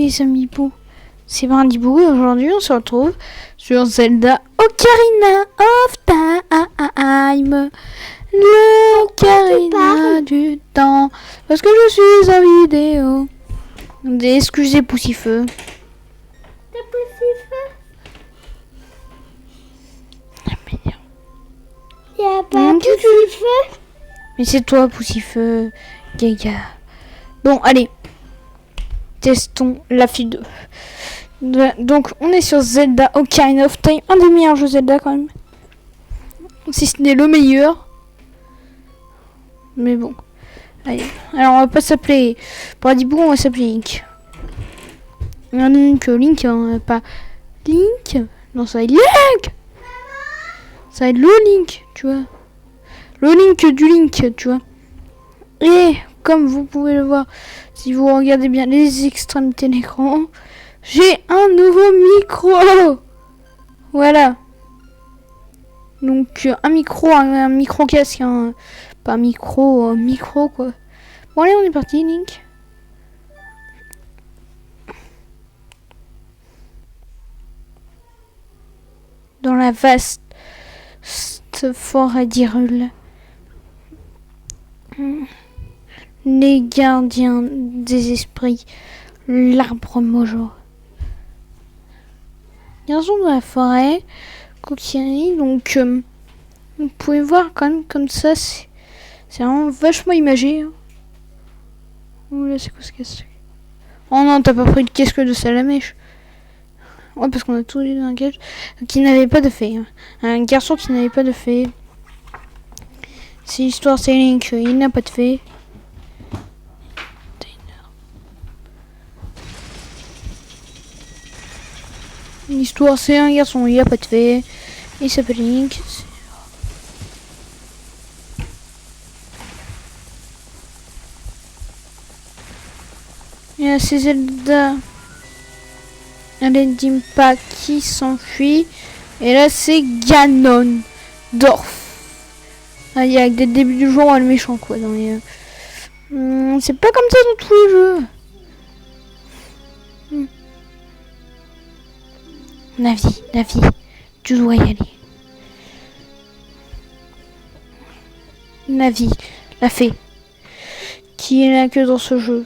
les amis beaux, c'est Brindibou et aujourd'hui on se retrouve sur Zelda Ocarina of Time, l'Ocarina du temps, parce que je suis en vidéo. Excusez Poussifeu. T'es Poussifeu? Y'a pas Poussifeu? Mais c'est toi Poussifeu, Gaga. Bon, allez. Testons la fille 2. Donc, on est sur Zelda Ocarina of Time, un des meilleurs jeux Zelda quand même. Si ce n'est le meilleur. Mais bon. Allez. Alors, on va pas s'appeler Brindibou, on va s'appeler Link. Link, pas Link. Non, ça va être Link. Ça va être le Link, tu vois. Le Link du Link, tu vois. Et comme vous pouvez le voir, si vous regardez bien les extrémités de l'écran, j'ai un nouveau micro. Voilà. Donc un micro casque, hein. Pas micro quoi. Bon allez, on est parti, Link. Dans la vaste forêt d'Hyrule. Les gardiens des esprits, l'arbre mojo. Garçon de la forêt, Kokiri, donc vous pouvez voir quand même comme ça, c'est vraiment vachement imagé. Hein. Oh là, c'est quoi ce casque? Oh non, t'as pas pris le casque de Salamèche. Ouais, parce qu'on a tous les deux un casque qui n'avait pas de fée. Hein. Un garçon qui n'avait pas de fée. C'est l'histoire, c'est Link, il n'a pas de fée. L'histoire, c'est un garçon, il n'y a pas de fée. Il s'appelle Link. Il y a ces Zelda. Dimpa qui s'enfuit. Et là, c'est Ganondorf. Ah, il y a des débuts du jour le méchant, quoi. C'est pas comme ça dans tous les jeux. Navi, tu dois y aller. Navi, la fée, qui est là que dans ce jeu.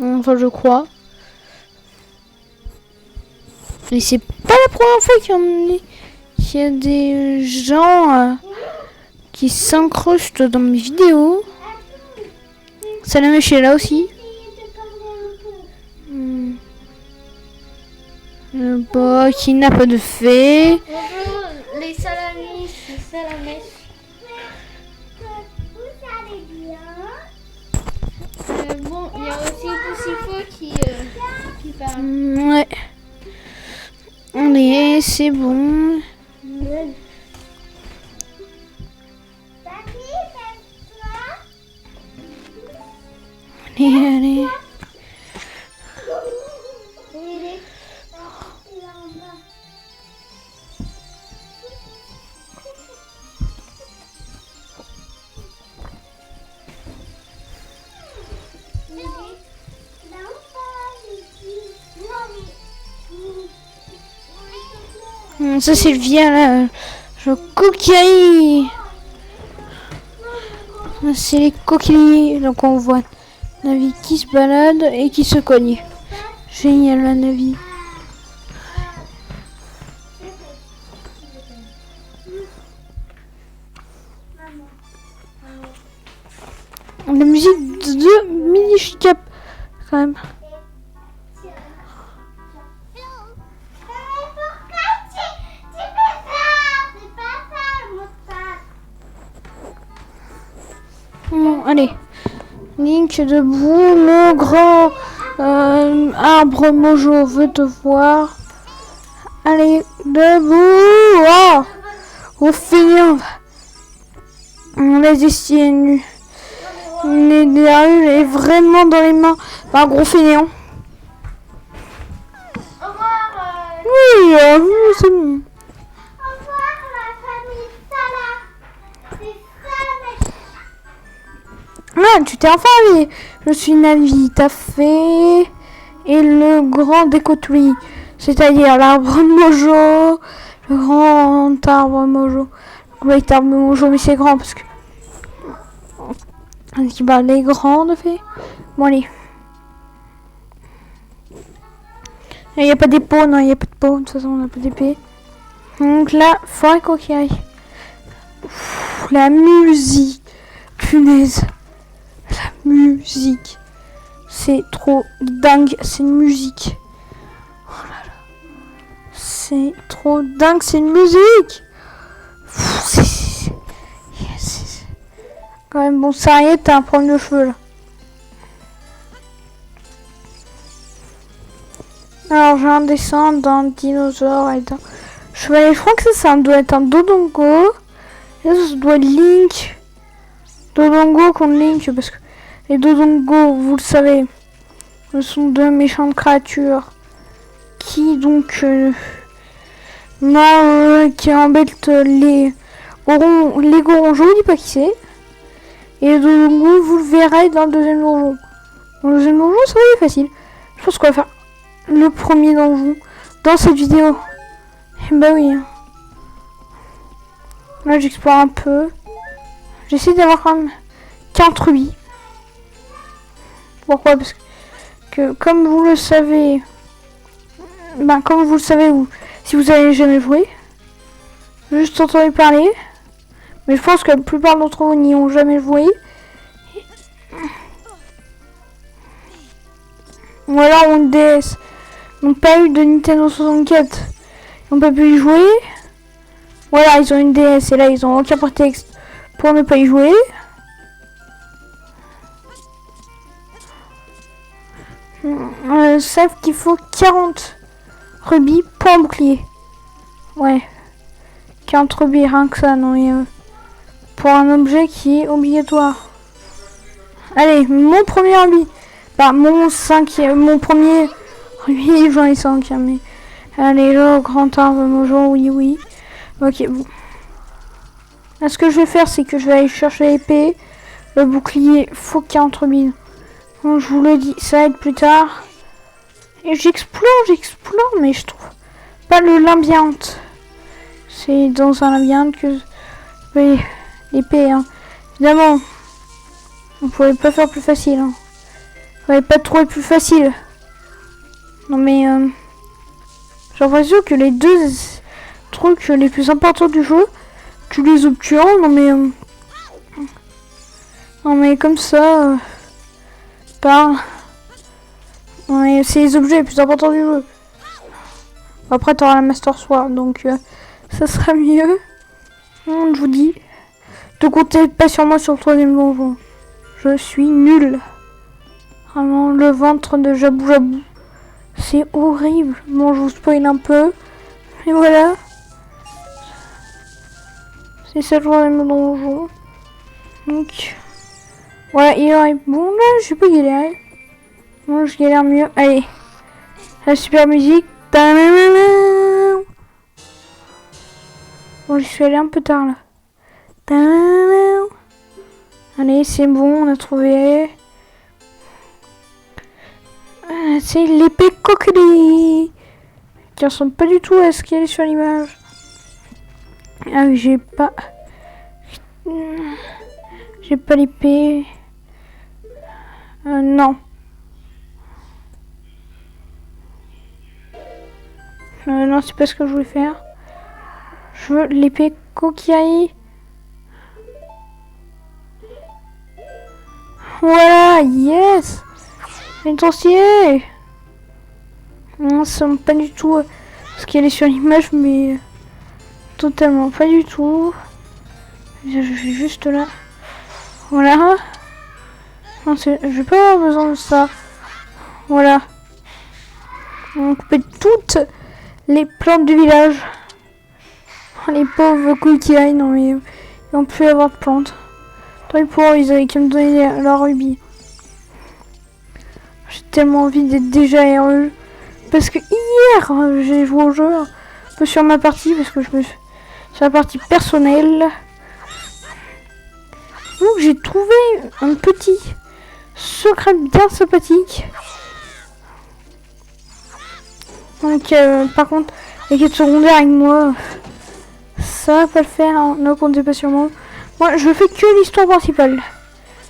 Enfin, je crois. Et c'est pas la première fois qu'il y a des gens qui s'incrustent dans mes vidéos. Salamèche est là aussi. Bah, qui n'a pas de fée. Bonjour les Salamèches. Bon, il y a aussi Poussifeu qui parle. Ouais. Allez, c'est bon. Allez. Ça c'est via là, je coquille. C'est les coquilles, donc on voit Navi qui se balade et qui se cogne. Génial la Navi. La musique de Minish Cap quand même. Bon, allez, Link debout, le grand arbre mojo veut te voir. Allez, debout. Oh, au fainéant. On laisse ici nu. L'Hyrule est vraiment dans les mains d'un gros fainéant. Au revoir. Oui, c'est bon. Au revoir la famille Sala. C'est Salamèche. Ah, tu t'es enfin Je suis Navi, t'as fait... Et le grand décoterie, c'est-à-dire l'arbre Mojo, le grand arbre Mojo, le great arbre Mojo, mais c'est grand parce que... Bah, les grandes fait. Bon, allez. Il n'y a pas d'épée, non, il n'y a pas de peau, de toute façon, on n'a pas d'épée. Donc là, forêt coquillaille. La musique, punaise. La musique. C'est trop dingue, c'est une musique. Oh là là. C'est trop dingue, c'est une musique. C'est quand même bon, ça y est, t'as un problème de cheveux là. Alors, j'ai un dessin d'un dinosaure et d'un chevalier. Je crois que ça doit être un Dodongo. Et là, ça doit être Link. Dodongo contre Link, parce que les Dodongo, vous le savez, ce sont deux méchantes créatures qui donc qui embêtent les Goronjos, je dis pas qui c'est. Et les Dodongo, vous le verrez dans le deuxième donjon. Dans le deuxième donjon, ça va être facile. Je pense qu'on va faire le premier donjon dans cette vidéo. Et bah oui. Là, j'explore un peu. J'essaie d'avoir quand même 40 rubis. Pourquoi? Parce que comme vous le savez, si vous avez jamais joué, juste entendu parler, mais je pense que la plupart d'entre vous n'y ont jamais joué. Ou alors ont une DS, n'ont pas eu de Nintendo 64, ils n'ont pas pu y jouer. Voilà, ils ont une DS et là ils ont aucun prétexte pour ne pas y jouer. Savent qu'il faut 40 rubis pour un bouclier. Ouais. 40 rubis, rien que ça, non, et, pour un objet qui est obligatoire. Allez, mon premier rubis. Bah, mon premier rubis, j'en ai 5, hein, mais... Allez, le grand arbre Mojo, oui, oui. Ok, bon. Là, ce que je vais faire, c'est que je vais aller chercher l'épée. Le bouclier, faut 40 rubis. Bon, je vous le dis, ça va être plus tard. Et j'explore, mais je trouve pas le labyrinthe. C'est dans un labyrinthe que... Oui, l'épée, hein. Évidemment, on pouvait pas faire plus facile, hein. On pouvait pas trouver plus facile. Non mais... j'ai l'impression que les deux trucs les plus importants du jeu, tu les obtiens, non mais comme ça... Non mais c'est les objets les plus importants du jeu. Après t'auras la Master Sword, donc ça sera mieux. Je vous dis, ne comptez pas sur moi sur le troisième donjon. Je suis nul. Vraiment, le ventre de Jabou Jabou, c'est horrible. Bon, je vous spoil un peu. Et voilà. C'est ça le troisième donjon. Donc... Voilà, il aurait... Bon, là, je vais pas galérer. Bon, je galère mieux. Allez. La super musique. Bon, j'y suis allé un peu tard, là. Allez, c'est bon, on a trouvé. C'est l'épée coquelie. Qui ressemble pas du tout à ce qu'il y a sur l'image. Ah oui, j'ai pas l'épée. Non. Non, c'est pas ce que je voulais faire. Je veux l'épée coquillaille. Voilà, yes. Intensier. Non, ça me pas du tout ce qu'il y a sur l'image, mais totalement pas du tout. Je vais juste là. Voilà. Non, je vais pas avoir besoin de ça. Voilà. On coupe toutes les plantes du village. Les pauvres coquillailles, non mais ils n'ont plus avoir de plantes. Toi les pauvres, ils avaient qu'à me donner leur rubis. J'ai tellement envie d'être déjà heureux. Parce que hier, j'ai joué au jeu un peu sur ma partie, parce que je me suis sur la partie personnelle. Donc j'ai trouvé un petit secret bien sympathique. Donc, par contre, les quêtes secondaires avec moi, ça va pas le faire, hein. Ne comptez pas sur moi. Moi, je fais que l'histoire principale.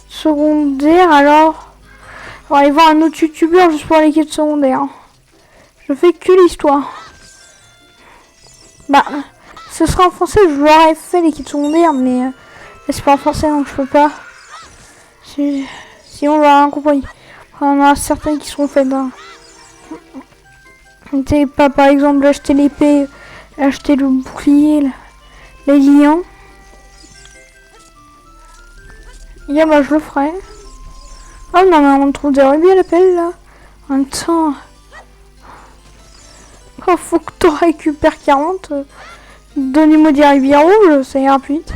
Secondaire, alors... On va aller voir un autre youtubeur juste pour les quêtes secondaires. Je fais que l'histoire. Bah, ce sera en français, je l'aurais fait les quêtes secondaires, mais c'est pas en français, donc je peux pas. Si on l'aura rien compris. Après, on en a certaines qui seront faites. Hein. T'sais, pas par exemple acheter l'épée, acheter le bouclier, les liens. Yeah, bah je le ferai. Oh non, mais on trouve des rubis à l'appel là. En même temps. Oh, faut que tu récupères 40. Donnez-moi des rubis rouges, ça ira plus vite.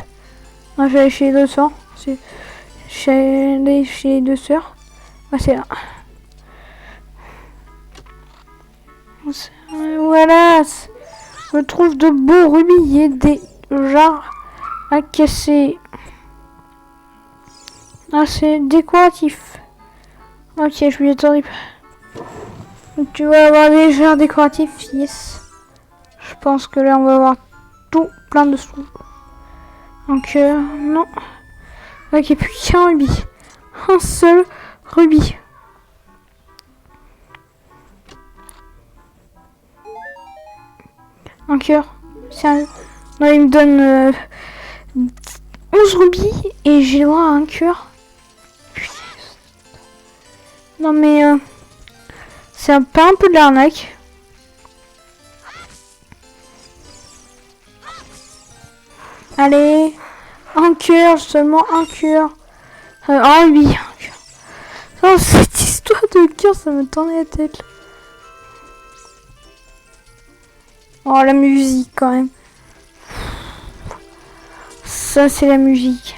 On va aller chez les deux sœurs. Chez les deux sœurs. Ah, c'est là. Voilà. Je trouve de beaux rubis et des jarres à casser. Ah, c'est décoratif. Ok, je m'y attendais pas. Donc, tu vas avoir des jarres décoratifs, yes. Je pense que là, on va avoir tout plein de sous. Donc, non. Ok, plus qu'un rubis. Un seul rubis. Un cœur. Sérieux. Non, il me donne 11 rubis et j'ai droit à un cœur. Non mais c'est pas un peu de l'arnaque. Allez, un cœur, seulement un cœur. Un rubis, un cœur. Oh, cette histoire de cœur, ça me tendait la tête. Oh, la musique quand même. Ça, c'est la musique.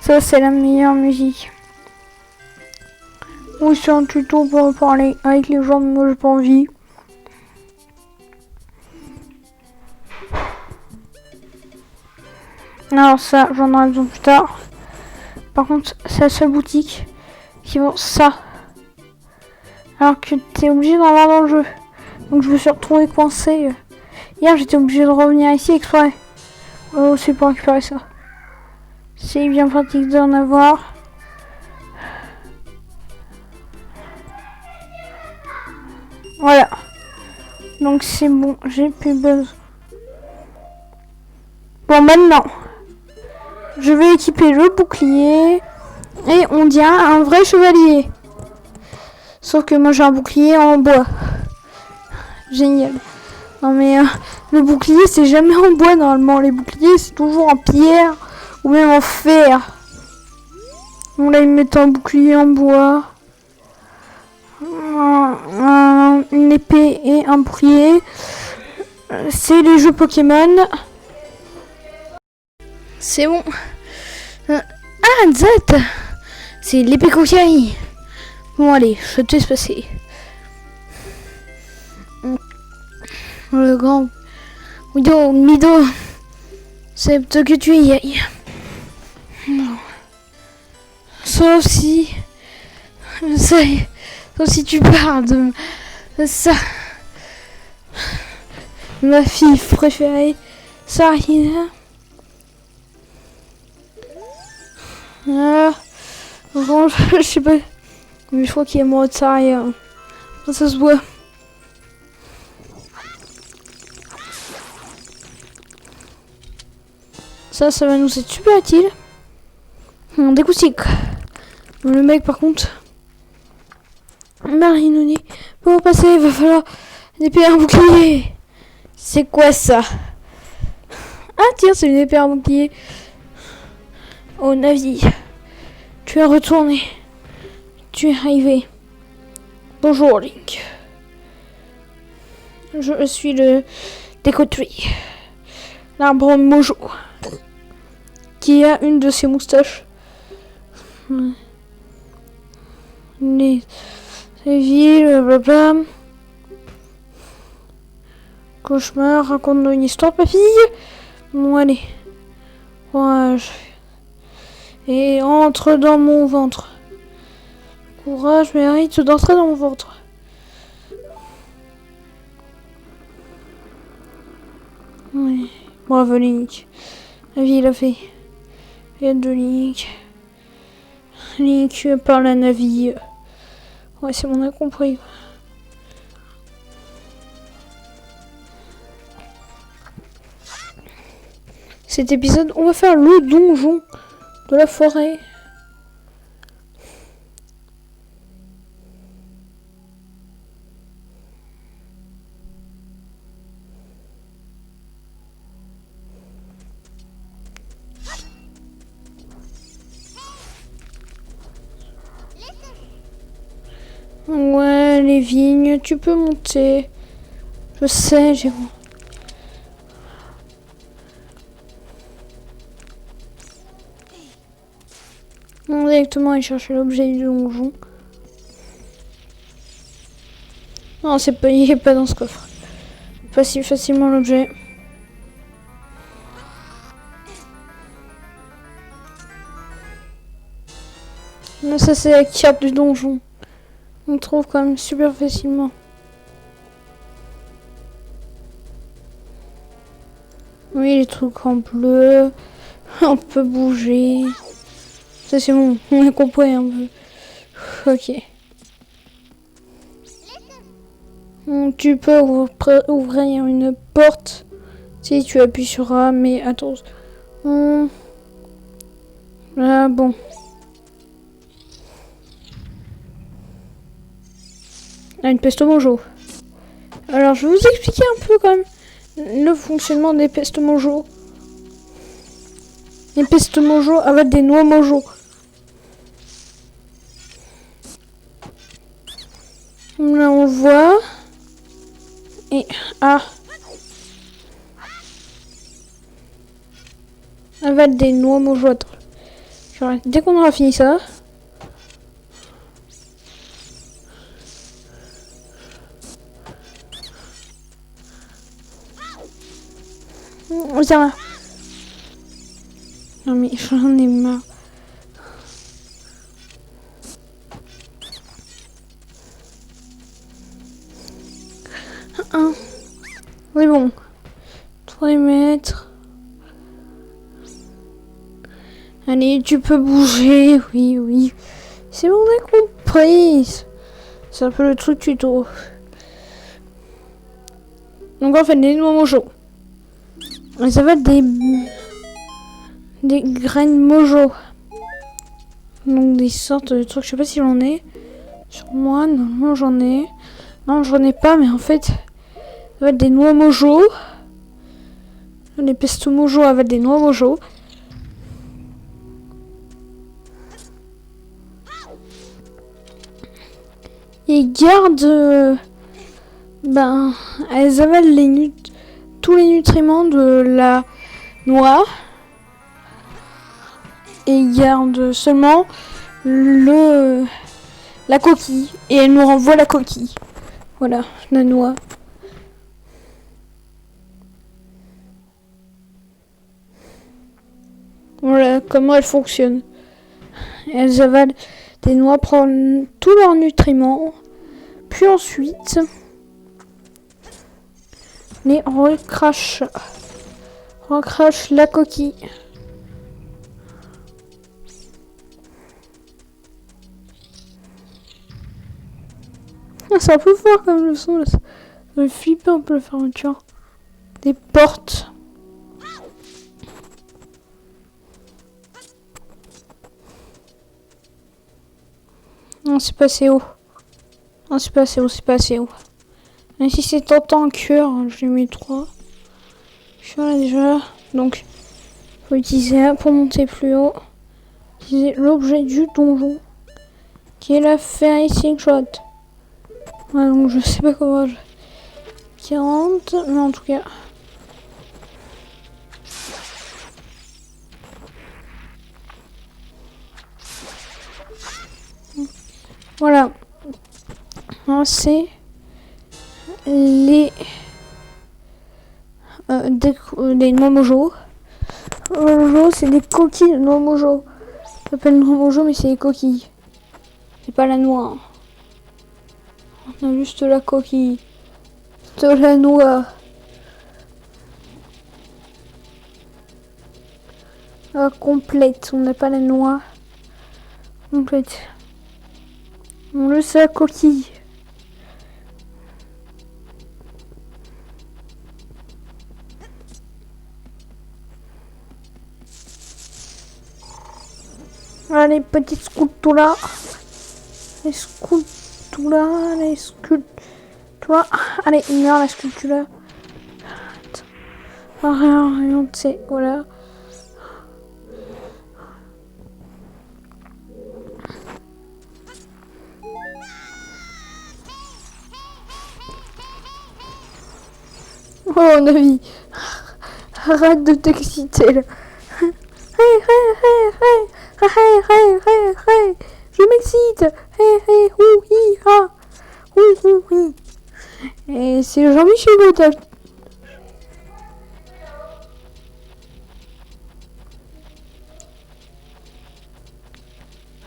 Ça, c'est la meilleure musique. Oui, c'est un tuto pour parler avec les gens, mais moi, j'ai pas envie. Alors ça, j'en aurai besoin plus tard. Par contre, c'est la seule boutique qui vend ça. Alors que t'es obligé d'en avoir dans le jeu. Donc je me suis retrouvé coincé. Hier, j'étais obligé de revenir ici exprès. Oh, c'est pour récupérer ça. C'est bien pratique d'en avoir. Voilà. Donc c'est bon, j'ai plus besoin. Bon, maintenant, je vais équiper le bouclier. Et on dirait un vrai chevalier. Sauf que moi j'ai un bouclier en bois. Génial. Non mais le bouclier c'est jamais en bois normalement. Les boucliers c'est toujours en pierre ou même en fer. Bon là ils mettent un bouclier en bois. Une épée et un bouclier. C'est les jeux Pokémon. C'est bon. Ah Zet. C'est l'épée Kokiri. Bon allez, je te laisse passer. Le grand Mido, c'est que tu y ailles. Sauf si tu parles de ça. Ma fille préférée, Sarina. Bon, je sais pas. Mais je crois qu'il est mort de Saria. Ça se voit. Ça va nous être super utile. Des coups. Le mec, par contre. Marinoni. Pour passer, il va falloir une épée et un bouclier. C'est quoi ça? Ah, tiens, c'est une épée et un bouclier. Oh, Navi. Tu es retourné. Tu es arrivé. Bonjour, Link. Je suis le Décoterie. L'arbre Mojo. Qui a une de ses moustaches. Les villes, blabla. Cauchemar, raconte-nous une histoire, papille. Bon, allez. Ouais, Et entre dans mon ventre. Courage, mérite d'entrer dans mon ventre. Oui. Bravo Link. La vie il a fait. Aide de Link. Link parle à Navi. Ouais, c'est bon, on a compris. Cet épisode, on va faire le donjon de la forêt. Ouais, les vignes, tu peux monter. Je sais, j'ai... On va directement aller chercher l'objet du donjon. Non, c'est pas, il est pas dans ce coffre. Pas si facilement l'objet. Non, ça c'est la carte du donjon. On trouve quand même super facilement. Oui, les trucs en bleu. On peut bouger. Ça c'est bon, on a compris un peu. Ok. Donc, tu peux ouvrir une porte si tu appuies sur A, mais attends. Ah bon. Ah, une peste mojo. Alors je vais vous expliquer un peu quand même le fonctionnement des pestes mojo. Les pestes mojo avec des noix mojo. Là on voit. Et avec des noix mojo. Genre, dès qu'on aura fini ça. Tiens là. Non mais j'en ai marre. Oui bon. 3 mètres. Allez, tu peux bouger. Oui, oui. C'est bon, on a compris. C'est un peu le truc tuto. Donc en fait, les noix mojo. Ça va être des graines mojo. Donc des sortes de trucs. Je sais pas si j'en ai. Sur moi, normalement j'en ai. Non, j'en ai pas, mais en fait, ça va être des noix mojo. Des pestes mojo avec des noix mojo. Et garde, elles avalent tous les nutriments de la noix et gardent seulement la coquille et elles nous renvoient la coquille. Voilà, la noix. Voilà comment elle fonctionne. Elles avalent des noix, prennent tous leurs nutriments, puis ensuite les recrachent la coquille. C'est un peu fort comme le son, là. Ça me flippe un peu la fermeture des portes. Non, c'est pas assez haut. Non, c'est pas assez haut, c'est pas assez haut. Même si c'est tentant en cœur, je lui mets 3. Je suis là déjà. Donc, faut utiliser un pour monter plus haut. Utiliser l'objet du donjon, qui est la fairy slingshot. Ouais, donc je sais pas comment je... 40, mais en tout cas... Voilà. C'est les des noix mojo. Mojo, c'est des coquilles de noix mojo. s'appelle noix mojo, mais c'est les coquilles. C'est pas la noix. On a juste la coquille. De la noix. Complète. On n'a pas la noix. Complète. On le sait, la coquille. Allez, petite sculptura. Les sculptura, les sculptura. Allez, une heure la sculptura. Rien, c'est voilà. Oh, Navi. Arrête de t'exciter là. Hey, je m'excite. Hey, hi. Et c'est Jean-Michel Gaultier.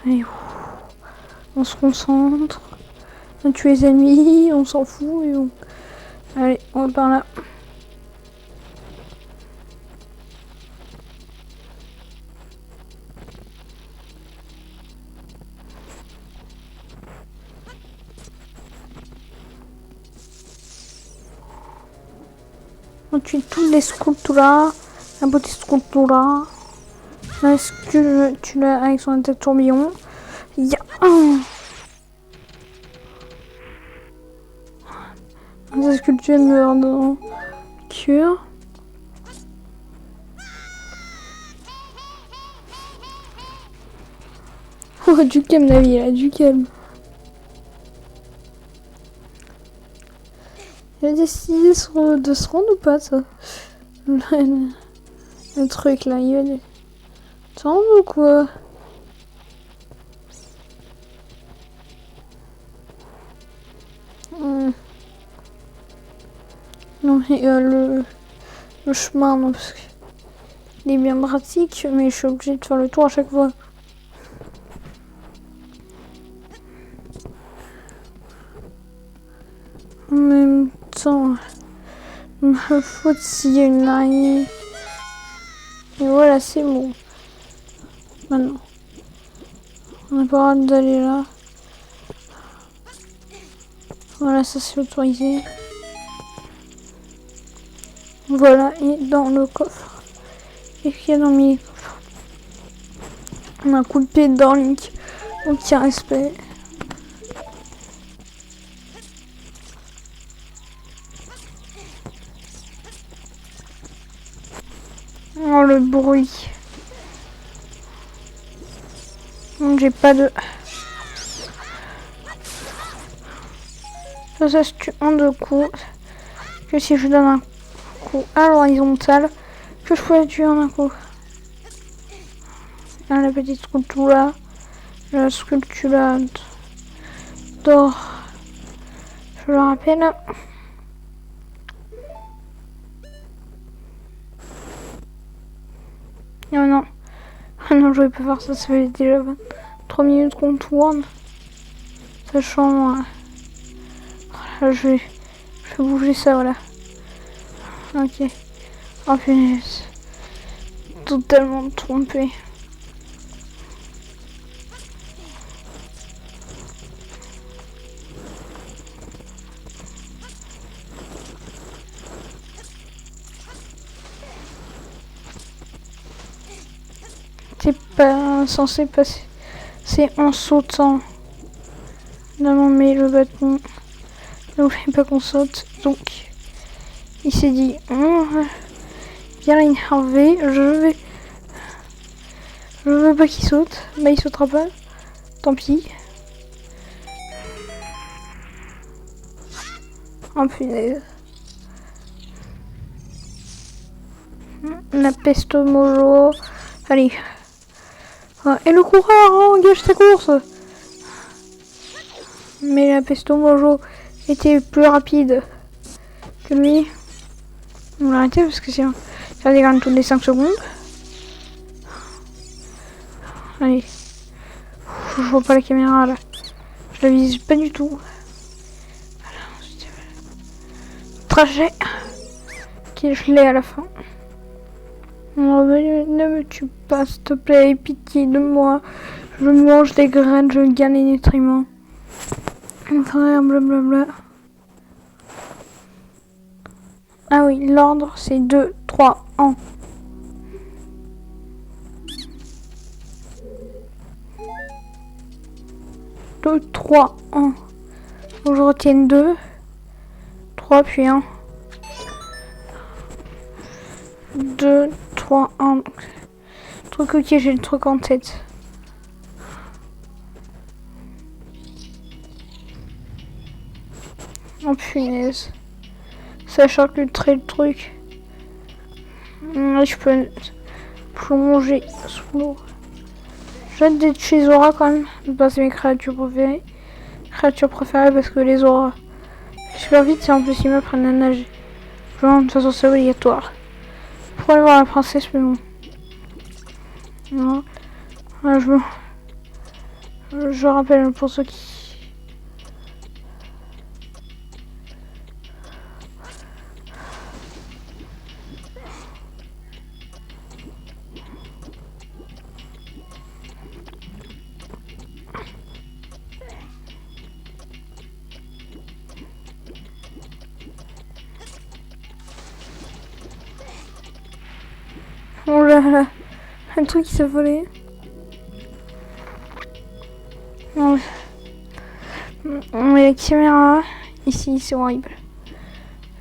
Allez, on se concentre. On tue les ennemis, on s'en fout. Et on... Allez, on va par là. On tue tous les sculpturas. La beauté sculptura. La sculptura avec son tête tourbillon. Ya. La sculpture de dans cure. Oh, du calme, Navi, là, du calme. Il a décidé de se rendre ou pas, ça? Le truc, là, il va dire... T'en rends ou quoi? Non, et le chemin, non, parce que... Il est bien pratique, mais je suis obligée de faire le tour à chaque fois. En même temps, ma faute s'il y a une araignée. Et voilà, c'est bon. Maintenant, on n'a pas le droit d'aller là. Voilà, ça c'est autorisé. Voilà, et dans le coffre. Qu'est-ce qu'il y a dans mes coffres? On a un coup de pied dans Link. Donc il y a respect. Oh, le bruit. J'ai pas de... Ça se tue en 2 coups. Que si je donne un coup à l'horizontale, que je pourrais tuer en un coup. Là, la petite sculpture là. La sculpture d'or. Je le rappelle. Oh non. Ah non, je vais pas faire ça, ça fait déjà 3 minutes qu'on tourne. Sachant... Voilà, je vais bouger ça, voilà. Ok. Oh punaise. Totalement trompé. C'est pas censé passer. C'est en sautant. Non, mais le bâton. Ne voulait pas qu'on saute. Donc, il s'est dit, bien énervé, je veux pas qu'il saute. Bah, il sautera pas. Tant pis. Oh punaise. La pesto mojo. Allez. Et le coureur, engage sa course. Mais la pesto mojo était plus rapide que lui. On va arrêter parce que ça dégaine toutes les 5 secondes. Allez. Je vois pas la caméra là. Je la vise pas du tout. Trajet. Ok, je l'ai à la fin. Oh, ne me tue pas, s'il te plaît, pitié de moi. Je mange des graines, je gagne les nutriments. Enfin, blablabla. Ah oui, l'ordre c'est 2, 3, 1. Deux, 3, 1. Faut que je retienne 2, 3, puis 1. 2, 3, 1. Truc, ok, j'ai le truc en tête. Oh punaise. Ça charcuterait le truc. Je peux plonger sous l'eau. J'aime d'être chez Zora quand même. C'est mes créatures préférées. Parce que les Zora super vite et en plus ils m'apprennent à nager. Genre de toute façon c'est obligatoire. Pour aller voir la princesse mais bon. Non. Voilà, je rappelle pour ceux qui... Oh là là, un truc qui s'est volé. On met la caméra. Ici, c'est horrible.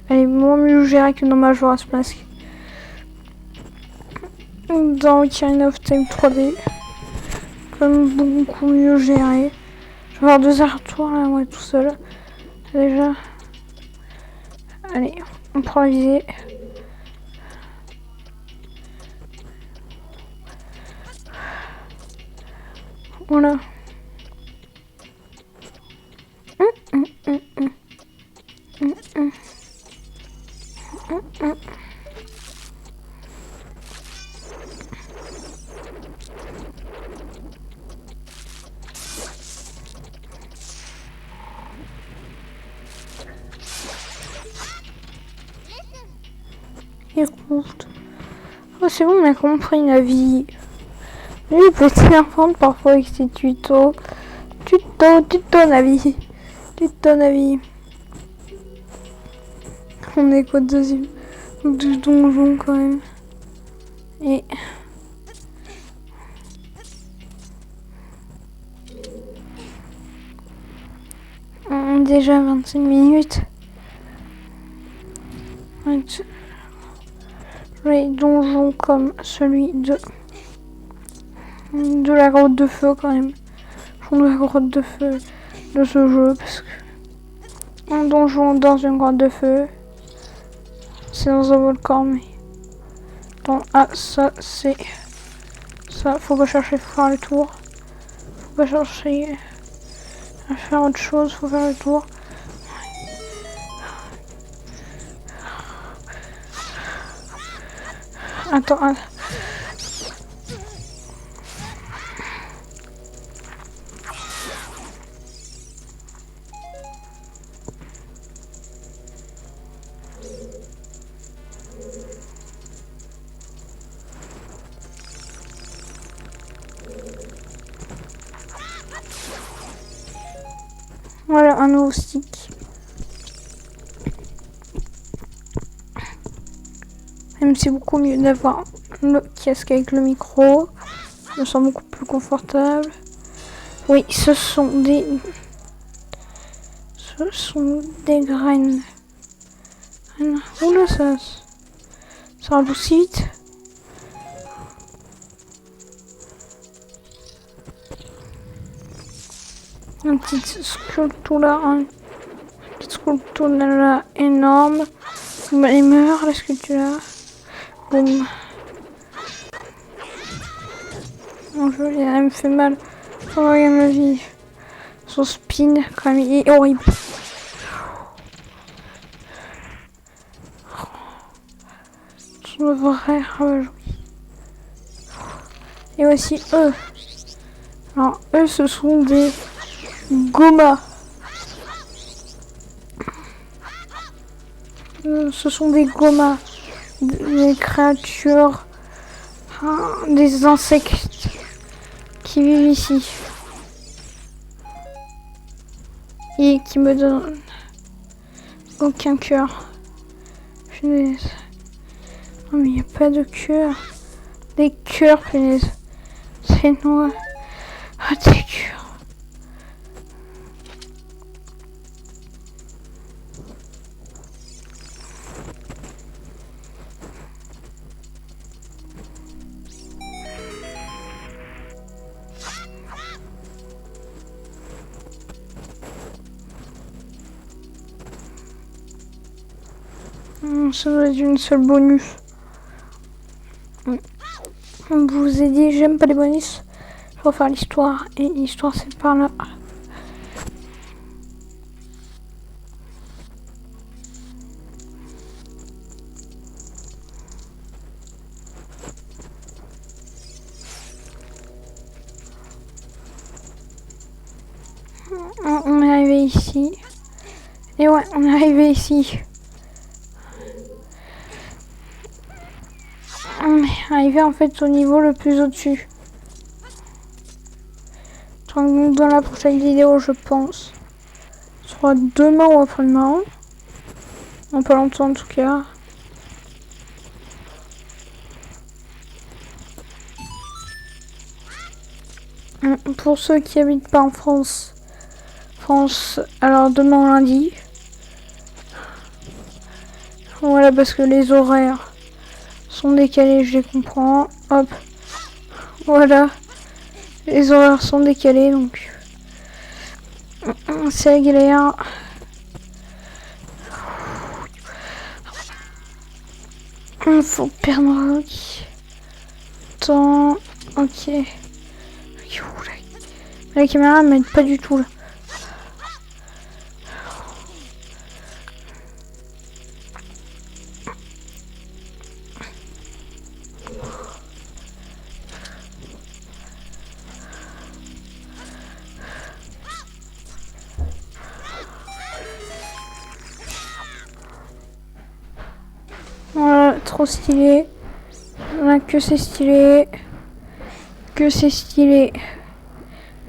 Elle est moins mieux gérée que dans Majora's Mask. Dans Ocarina of Time 3D. Quand même beaucoup mieux géré. Je vais avoir 2 retours là, moi tout seul. Déjà. Allez, on prend la visée. Voilà. Écoute. Oh, c'est bon, on a compris la vie. Lui, il peut s'inventer parfois avec ses tutos. Tuto, Navi. Tuto, Navi. On est quoi deuxième du donjon quand même. Et... déjà 25 minutes. Les donjons comme celui de la grotte de feu quand même. Je trouve la grotte de feu de ce jeu parce que un donjon dans une grotte de feu, c'est dans un volcan mais dans ça c'est ça, faut pas chercher, faut faire le tour. Faut pas chercher à faire autre chose, faut faire le tour. Attends. Voilà un nouveau stick. Même si c'est beaucoup mieux d'avoir le casque avec le micro. Je me sens beaucoup plus confortable. Oui, ce sont des graines. Oula, ça va aussi vite. Une petite sculpture là, énorme. Elle meurt la sculpture là. Boum. Mon jeu, elle me fait mal. Oh, regarde ma vie. Son spin, quand même, il est horrible. Son vrai ravage. Et aussi eux. Alors, eux, ce sont des gomas. Ce sont des gomas. Des créatures. Des insectes qui vivent ici. Et qui me donnent aucun cœur. Punaise. Non mais il n'y a pas de cœur. Des cœurs, punaise. C'est noir. Ah, des cœurs. Ça doit être une seule bonus. Je vous ai dit, j'aime pas les bonus. Je vais faire l'histoire. Et l'histoire, c'est par là. On est arrivé ici. Et ouais, on est arrivé ici. On est arrivé en fait au niveau le plus au-dessus. Donc dans la prochaine vidéo, je pense. Soit demain ou après-demain. En pas longtemps en tout cas. Pour ceux qui habitent pas en France, alors demain lundi. Voilà, parce que les horaires sont décalés, je les comprends. Hop. Voilà. Les horaires sont décalés, donc c'est galère. Il faut perdre temps. Ok. La caméra m'aide pas du tout là. Voilà, trop stylé. Là, que c'est stylé. Que c'est stylé.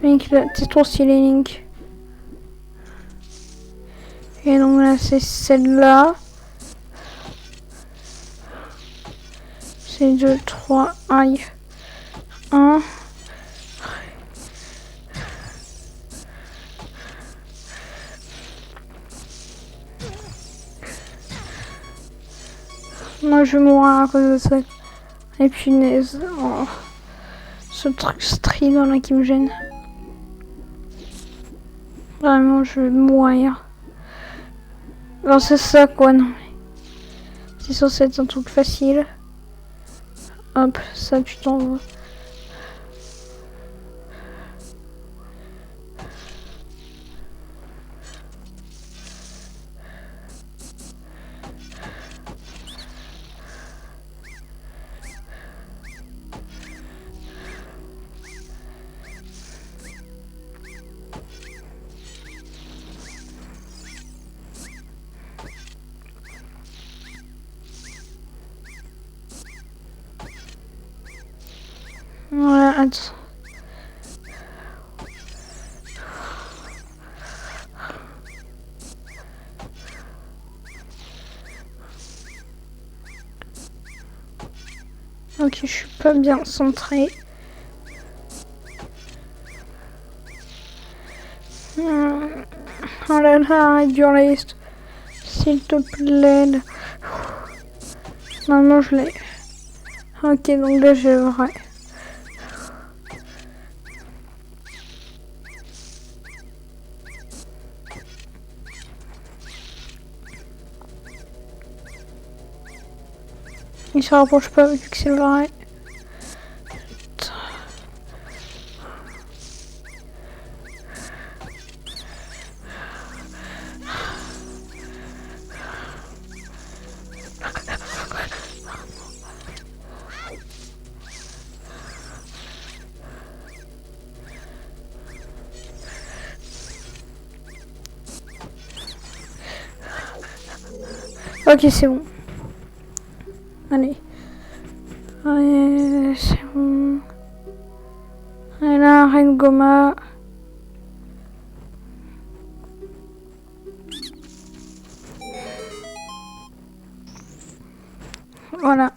Link, c'est trop stylé, Link. Et donc là, c'est celle-là. C'est 2, 3, aïe. 1. Moi, je vais mourir à cause de ça. Et punaise. Oh. Ce truc strident là qui me gêne. Vraiment, je vais mourir. Non, c'est ça quoi, non. C'est censé être un truc facile. Hop, ça tu t'en vas. Voilà, attends. Ok, je suis pas bien centrée. Oh là là, arrête d'hurler, s'il te plaît. Normalement, je l'ai. Ok, donc là, j'ai le vrai. Il se rapproche pas vu que c'est le vrai. Ok, c'est bon. Allez. Allez, c'est bon. Et là, Reine Goma. Voilà.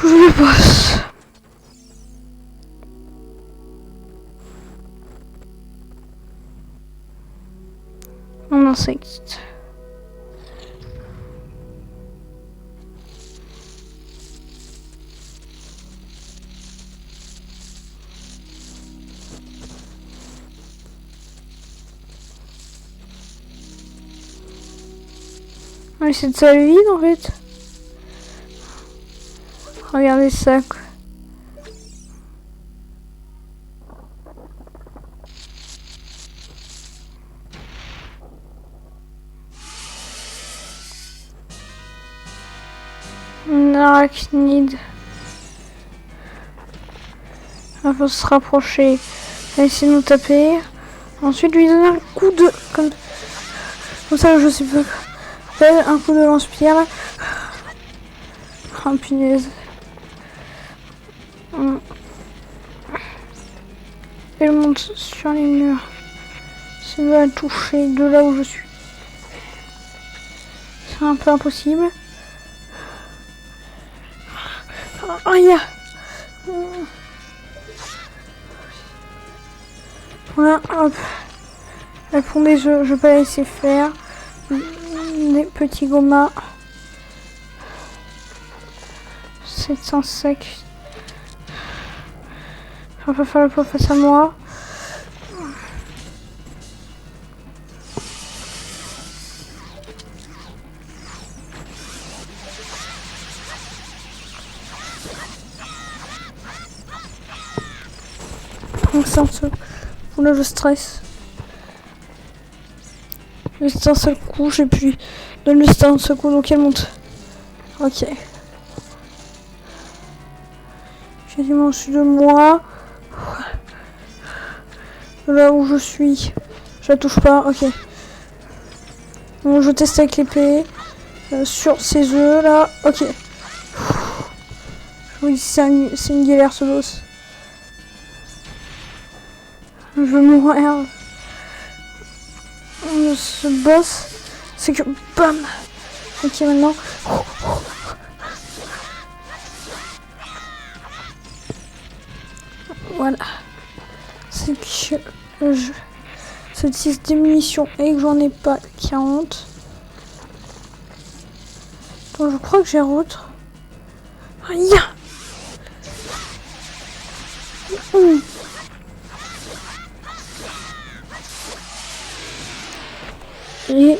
Je bosse. Un insecte. Mais c'est de sa vide en fait. Regardez ça quoi. Un arachnide. Il faut se rapprocher. Essayer de nous taper. Ensuite lui donner un coup de... Comme ça je sais pas. Un coup de lance-pierre. Oh punaise. Elle monte sur les murs. Ça va toucher de là où je suis. C'est un peu impossible. Aïe. Voilà, hop. La fondaise, je vais pas la laisser faire. Des petits gomas. 705. On va faire le pot face à moi. Donc c'est un seul. Là je stresse. Juste un seul coup, j'ai pu donner juste un seul coup, donc elle monte. Ok. Quasiment au-dessus de moi. Là où je suis. Je la touche pas, ok. Donc je teste avec l'épée. Sur ces œufs là, ok. Oui, c'est une galère ce boss. Je veux mourir. Ce boss, c'est que bam. Ok maintenant. Voilà. C'est que je utilise des munitions et que j'en ai pas 40. Donc je crois que j'ai autre. Aïe. Et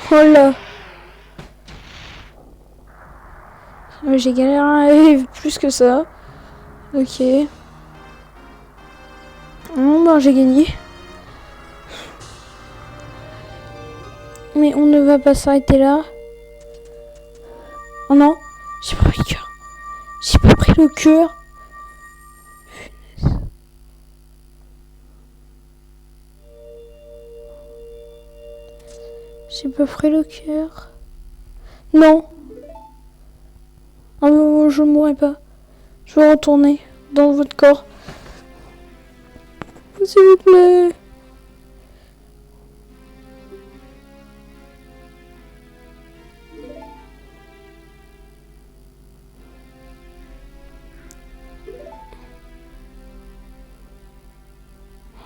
voilà. J'ai galéré plus que ça. Ok. Bon, ben j'ai gagné. Mais on ne va pas s'arrêter là. Oh non, j'ai pas pris le cœur. J'ai pas pris le cœur. J'ai pas pris le cœur. Non. Oh, je mourrai pas. Je vais retourner dans votre corps. S'il vous plaît.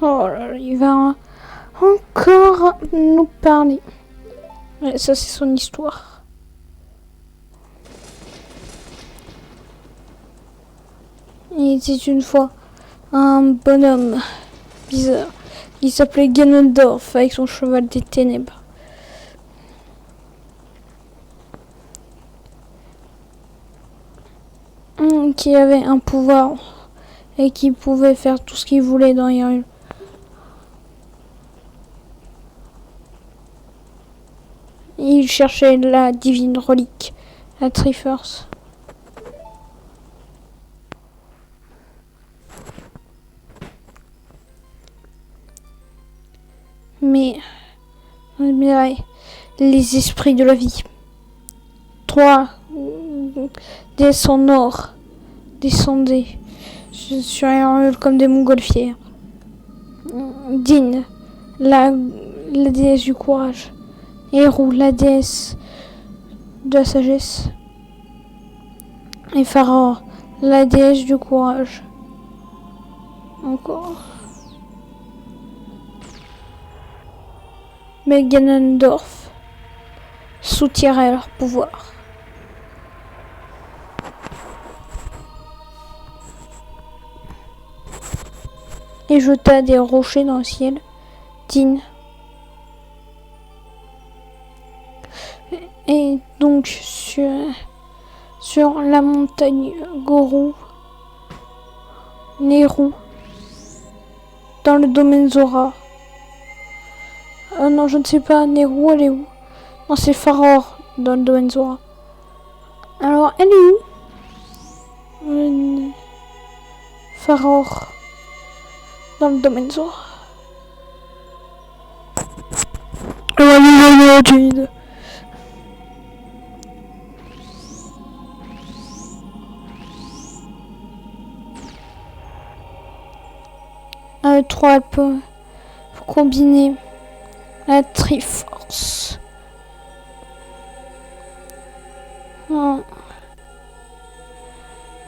Oh là là, il va encore nous parler. Ouais, ça c'est son histoire. Il était une fois un bonhomme bizarre. Il s'appelait Ganondorf avec son cheval des ténèbres. Qui avait un pouvoir et qui pouvait faire tout ce qu'il voulait dans Hyrule. Il cherchait la divine relique, la Triforce. mais les esprits de la vie. 3 déesses en or, descendez sur Hyrule comme des montgolfières. Din, la déesse du courage. Héru, la déesse de la sagesse. Et Faror, la déesse du courage. Encore. Mais Ganondorf soutirait leur pouvoir. Et jeta des rochers dans le ciel. Din. Et donc sur la montagne Gorou, Nehru, dans le domaine Zora. Non, je ne sais pas, Nehru, elle est où? Non, c'est Faror, dans le domaine Zora. Alors, elle est où? Faror, dans le domaine Zora. Trois pour combiner la Triforce.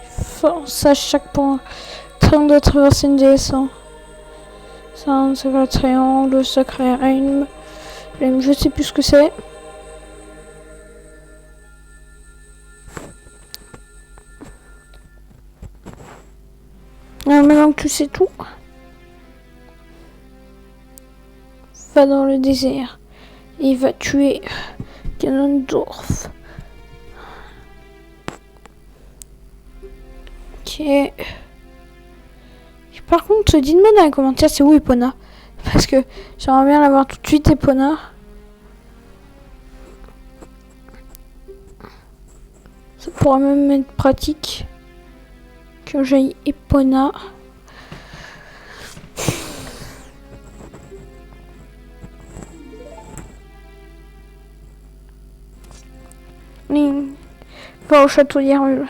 Force à chaque point. Triangle de traverser une descente. C'est un sacré triangle, sacré rythme. Je sais plus ce que c'est. Maintenant que tu sais tout, va dans le désert et va tuer Ganondorf. Ok. Par contre, dites-moi dans les commentaires c'est où Epona. Parce que j'aimerais bien l'avoir tout de suite, Epona. Ça pourrait même être pratique que j'aille Epona. Va au château d'Hyrule.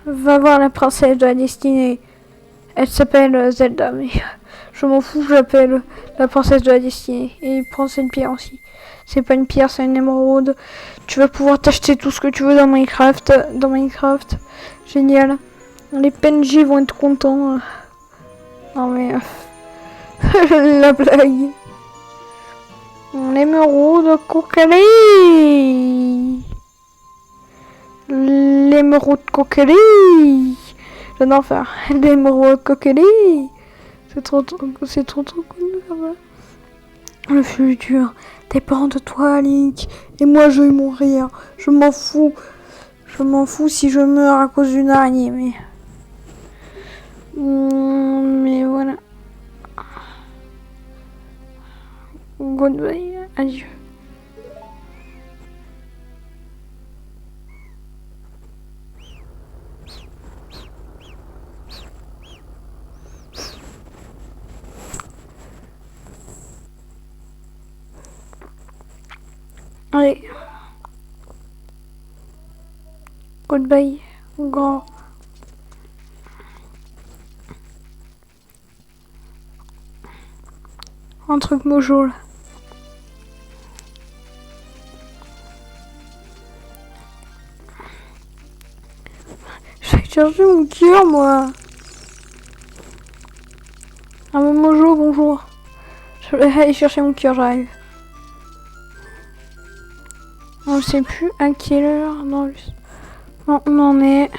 Va voir la princesse de la destinée. Elle s'appelle Zelda, mais je m'en fous, j'appelle la princesse de la destinée. Et prends cette pierre aussi. C'est pas une pierre, c'est une émeraude. Tu vas pouvoir t'acheter tout ce que tu veux dans Minecraft. Génial. Les PNJ vont être contents. Non mais... la blague. L'émeraude coquelée. L'émeraude coquelée. J'adore faire l'émeraude coquelée. C'est trop cool. Le futur dépend de toi, Link. Et moi, je vais mourir. Je m'en fous. Je m'en fous si je meurs à cause d'une araignée, mais... mais voilà. Goodbye. Adieu. Allez. Goodbye, grand. Un truc mojo là. J'ai cherché mon cœur moi. Ah mais mojo, bonjour. Je vais aller chercher mon cœur, j'arrive. On ne sait plus à quelle heure. Non, on en est.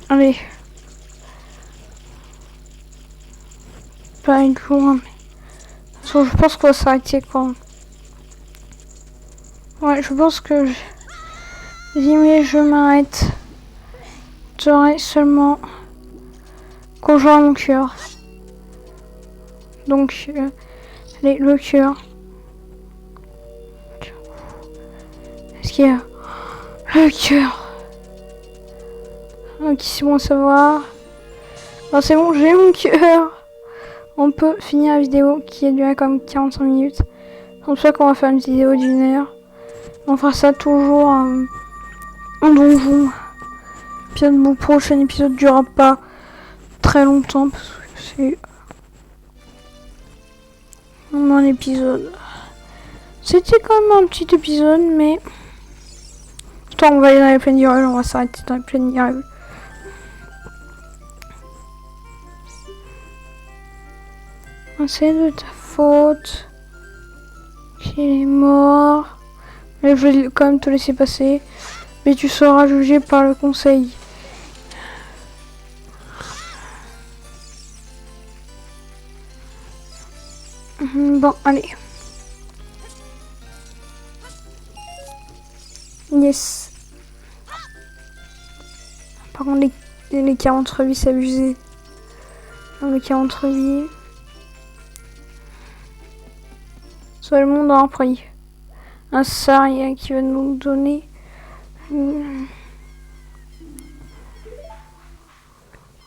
Allez. Pas une loin, mais... je pense qu'on va s'arrêter quand... Ouais, je pense que... mais je m'arrête. J'aurai seulement... quand j'aurai mon cœur. Donc... allez, le cœur. Ok. Le cœur. Ok, c'est bon à savoir. Bon, c'est bon, j'ai mon cœur. On peut finir la vidéo qui a duré comme 45 minutes. C'est pour ça qu'on va faire une vidéo d'1 heure. On fera ça toujours en donjon. Mon prochain épisode ne durera pas très longtemps parce que c'est un épisode. C'était quand même un petit épisode, mais attends, on va aller dans les plaines d'Hyrule, on va s'arrêter dans les plaines d'Hyrule. C'est de ta faute qu'il est mort. Mais je vais quand même te laisser passer. Mais tu seras jugé par le conseil. Bon, allez. Yes. Par contre, les 40 revies, c'est abusé. Les 40 revies. Soit le monde a pris un Saria qui va nous donner.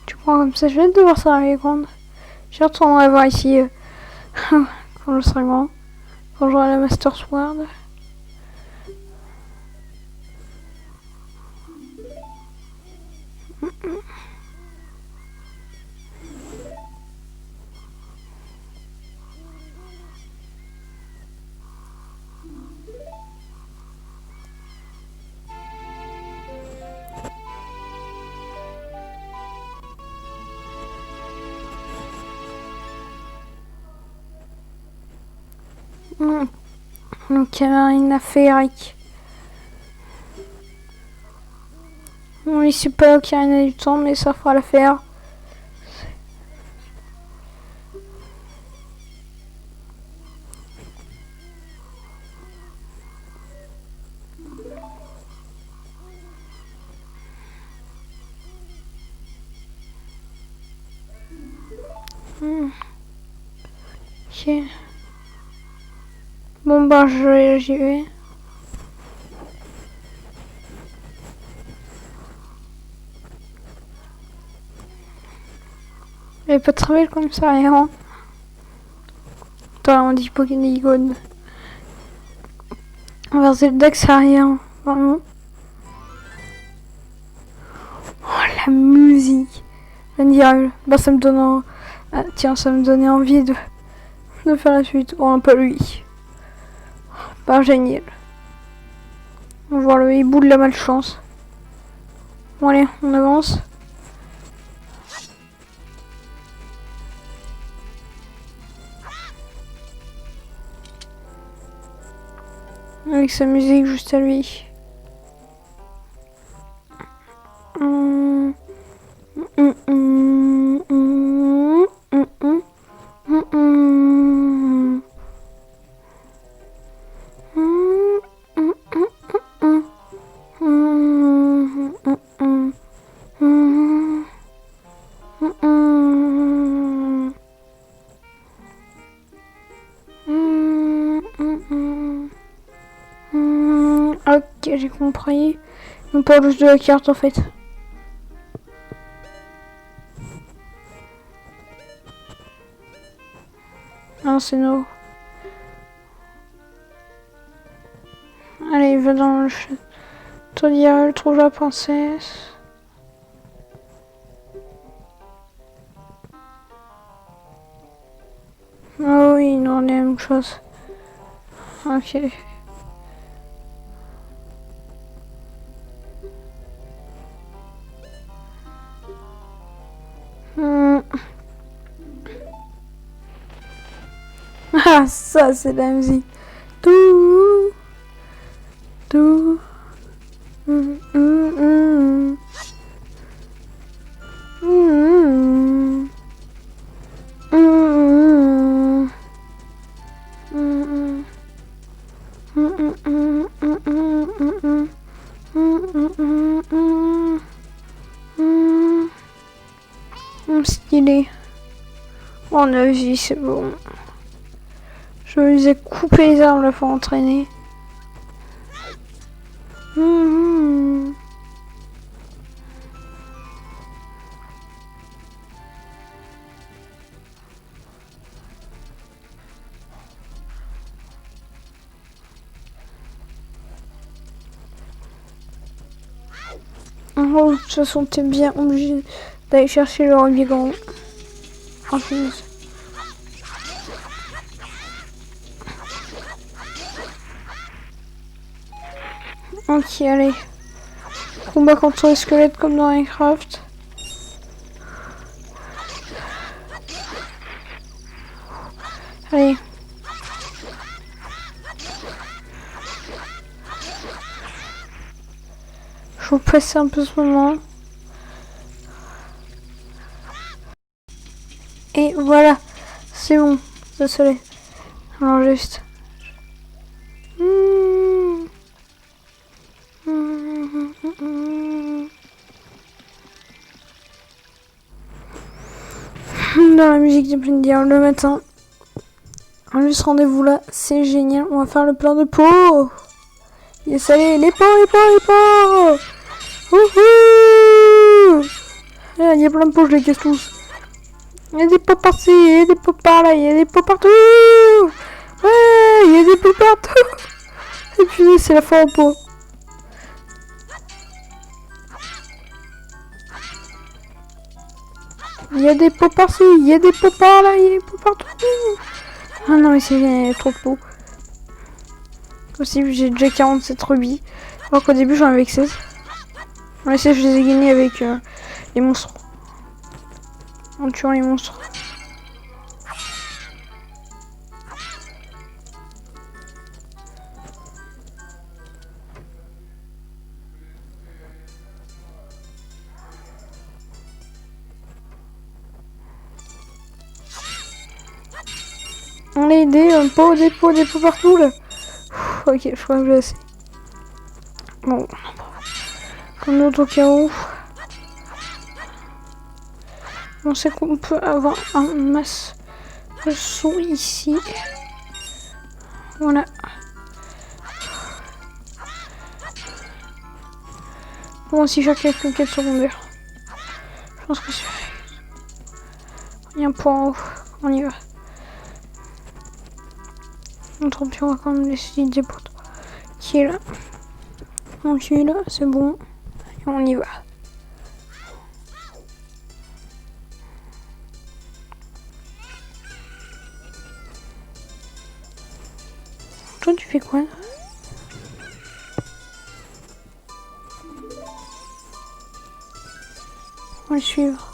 Tu prends comme ça, je vais devoir s'arrêter grande. Je retournerai voir ici quand je serai grand. Quand j'aurai la Master Sword. Donc il y a une affaire avec. Oui, c'est pas qu'il y a du temps, mais ça fera l'affaire. Ok. Bon bah j'y vais. Elle est pas très belle comme ça, hein. Attends, on dit Pokémon. Envers Zelda, ça rien. Vraiment. Oh la musique. Hyrule. Bah ça me donne ah, tiens, ça me donnait envie de faire la suite. Oh, un peu lui. Pas génial. On va voir le hibou de la malchance. Bon allez, on avance. Avec sa musique juste à lui. Ok, j'ai compris. On parle juste de la carte en fait. Ah, c'est no. Allez, va dans le château d'Hyrule, trouve la princesse. Ah oui, non, on est la même chose. Ok. Ah, ça, c'est la musique. Tout. Tout. Stylé. On a vu, c'est bon. Je les ai coupé les arbres la fois entraîner. Mhm. Oh, de toute façon, t'es bien obligé d'aller chercher le rugby grand. Oh, punaise. Ok, allez. Combat contre les squelettes comme dans Minecraft. Allez. Je vous presse un peu ce moment. Et voilà. C'est bon. Le soleil. Alors juste. Dans la musique du plaisir le matin. Juste rendez-vous là, c'est génial. On va faire le plein de pots. Yes, allez, les pots, les pots, les pots. Wouhou. Il y a plein de pots, je les casse tous. Il y a des pots par-ci, il y a des pots par-là, il y a des pots partout. Ouais, il y a des pots partout. Et puis c'est la fin au pot. Il y a des pots par-ci, il y a des pots par-là, il y a des pots partout. Ah non, mais c'est trop de pots. Aussi, j'ai déjà 47 rubis. Alors qu'au début, j'en avais que 16. On essaie, je les ai gagnés avec les monstres. En tuant les monstres. On a aidé, des pots partout là. Ok, je crois que j'ai assez. Bon. Comme l'autre au cas où. On sait qu'on peut avoir un masse de son ici. Voilà. Bon, aussi faire quelques quêtes secondaires. Je pense que c'est... Il y a un point en haut. On y va. Tant pis, on va quand même laisser des potes. Qui est là. Ok, là, c'est bon. Et on y va. Toi, tu fais quoi? On va le suivre.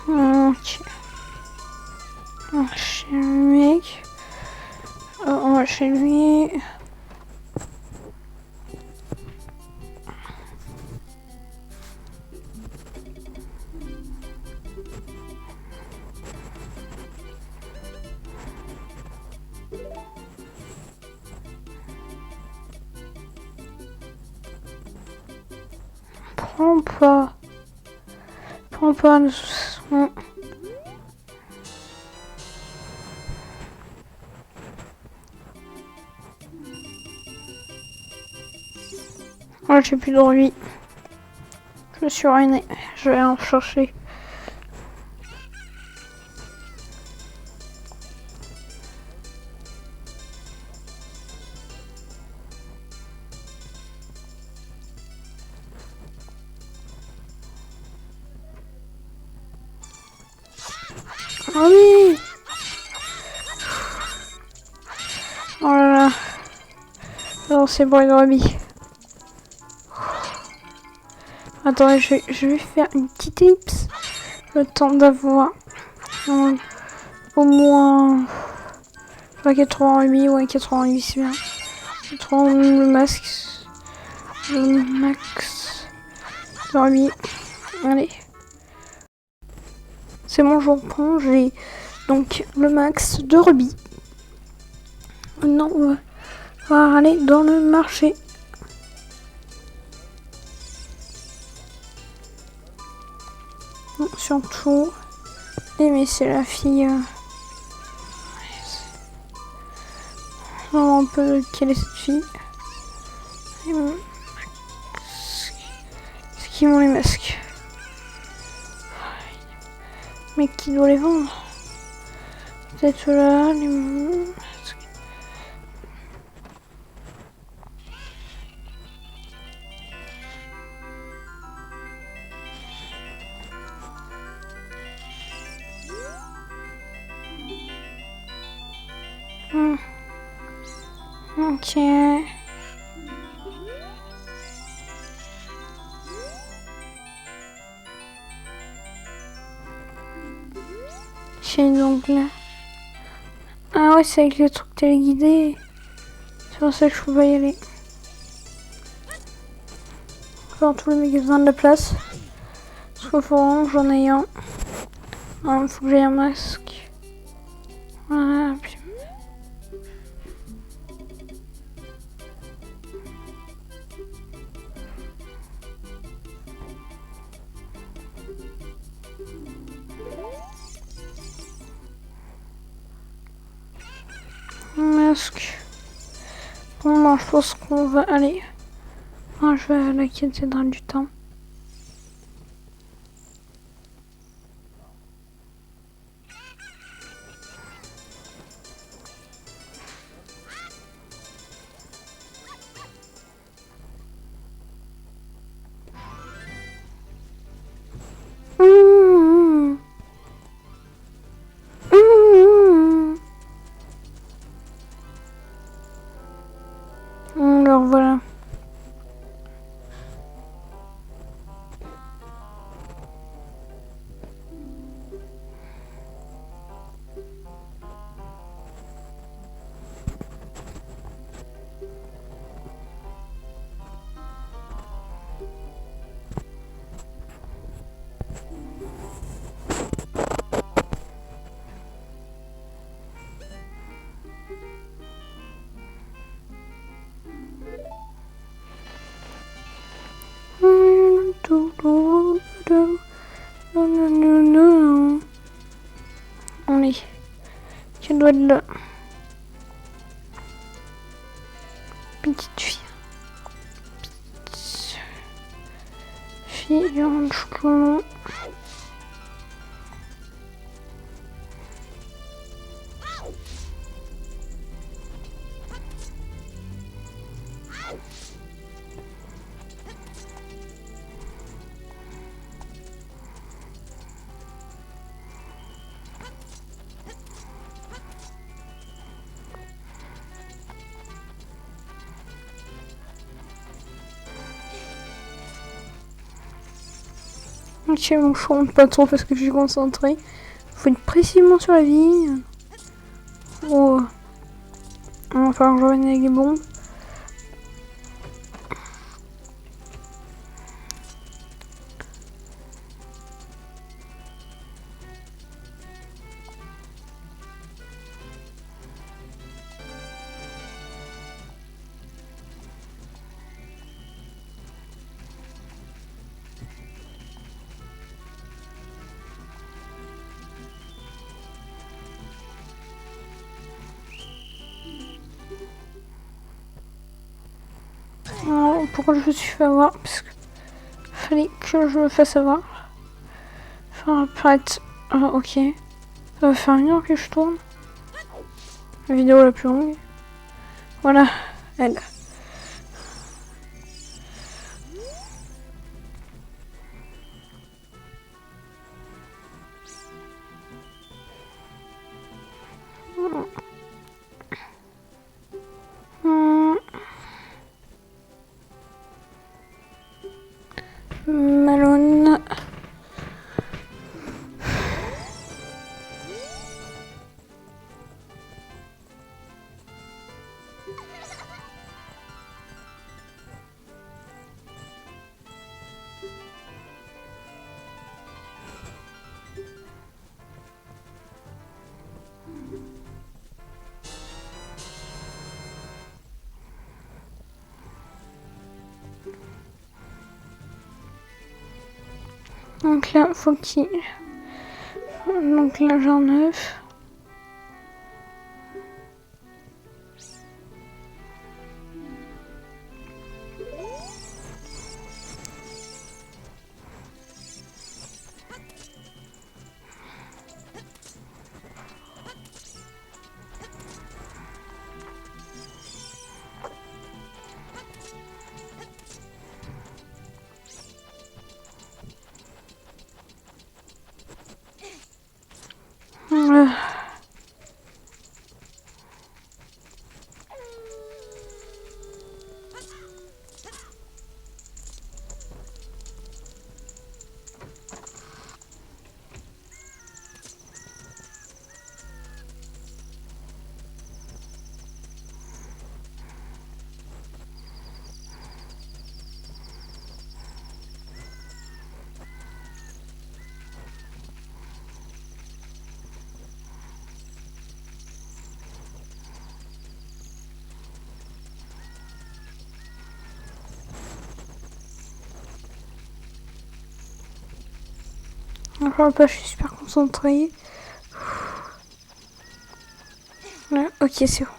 Ok. On va chez le mec. On va chez lui. Prends pas. Prends pas de toute façon. Oh, j'ai plus de rubis. Je me suis ruiné. Je vais en chercher. Oh oui! Oh là là. Non, c'est bon, une rubis. Attends, je vais faire une petite ellipse. Le temps d'avoir au moins 88, ouais 88 c'est bien. 80 le masque. Le max. 88. Allez. C'est bon, je reprends. J'ai donc le max de rubis. Maintenant, on va aller dans le marché. Bon, surtout, mais c'est la fille. On peut quelle est cette fille? C'est qui vend les masques? Mais qui doit les vendre? Peut-être là, les masques. Ok. J'ai donc là. Ah ouais, c'est avec le truc téléguidé. C'est pour ça que je peux pas y aller. Dans tous les magasins de la place. Parce qu'il faut vraiment que j'en ai un. Il faut que j'aie un masque. Voilà. Puis... masque. Bon, moi, je pense qu'on va aller. Moi, je vais à la cathédrale du temps. Alors voilà. On est. Quelle doit être là? Petite fille. Petite fille en cheveux. Ok, bon, je rentre pas trop parce que je suis concentrée. Faut être précisément sur la vie. Oh. Il va falloir que je revienne avec les bombes. Alors, pourquoi je me suis fait avoir? Parce que fallait que je me fasse avoir. Faire apparaître. Ok. Ça va faire 1 heure que je tourne. La vidéo la plus longue. Voilà, elle. Donc là, faut qu'il... Donc là, j'ai un 9. Enfin, pas, je suis super concentrée. Ouais, ok, c'est bon.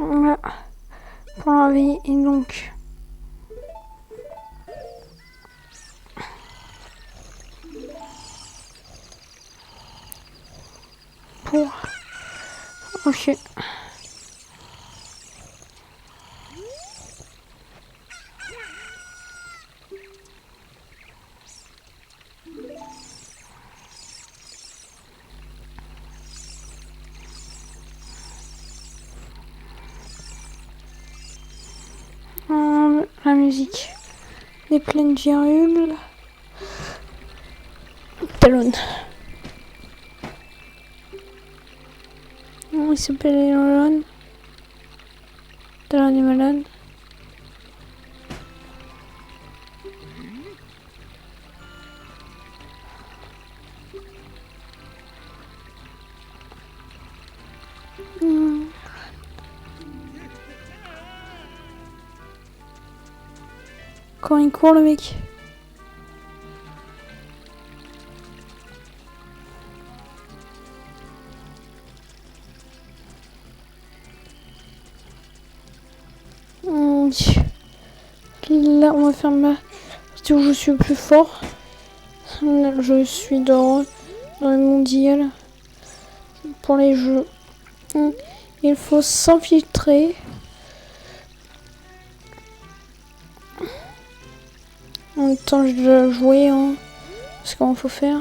Voilà. Pour la vie, et donc... Pour... Ok. La musique. Les plaines virulles. Talon. Il s'appelle Talon. Talon est malade. Quand il court, le mec. Là, on va faire ma partie où je suis le plus fort. Là, je suis dans le mondial. Pour les jeux, il faut s'infiltrer. En même temps, je dois jouer, hein, ce qu'il faut faire.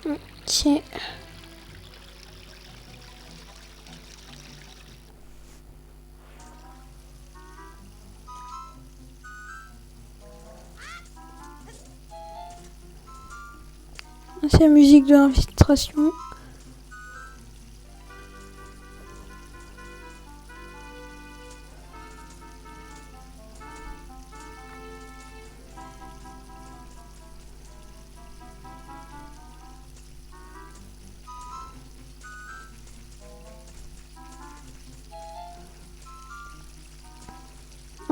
Ok. C'est la musique de l'infiltration.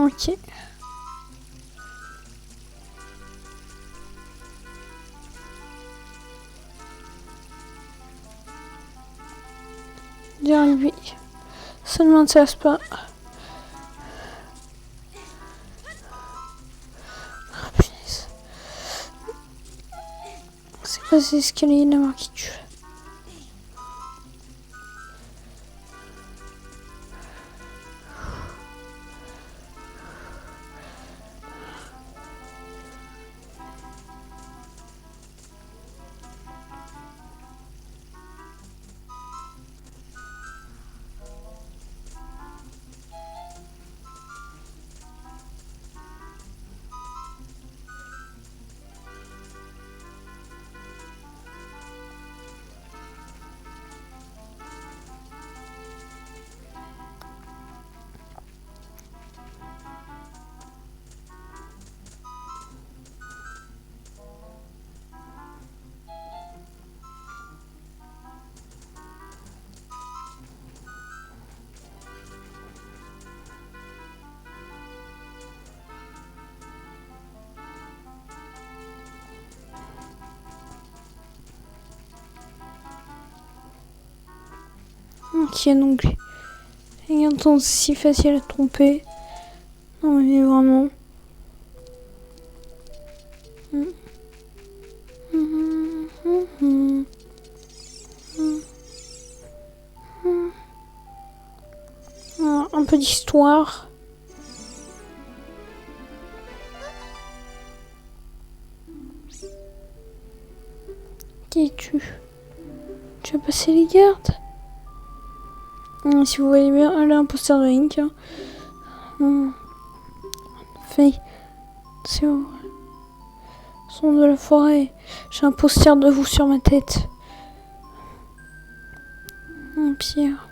Ok. Dire lui. Ça ne m'intéresse pas. Oh, punaise. C'est quoi ces escaliers là qui tue? Ok, donc il un temps si facile à tromper. Non mais vraiment. Un peu d'histoire. Qui es-tu? Tu as passé les gardes? Si vous voyez bien, là un poster de Link. Fait, c'est où? Son de la forêt. J'ai un poster de vous sur ma tête. Pierre.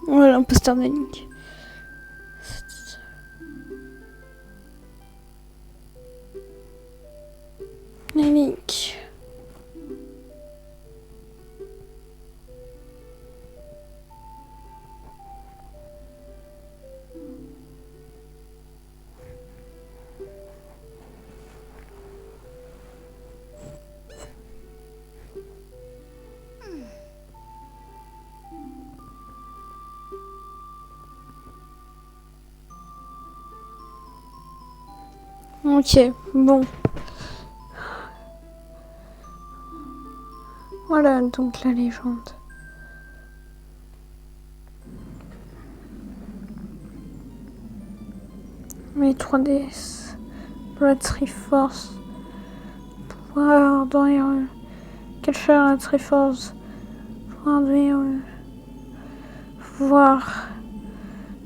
Voilà un poster de Link. Link. Ok, bon. Voilà donc la légende. Les 3DS. La Triforce. Pouvoir derrière eux. Cacher la Triforce. Pouvoir derrière eux. Pouvoir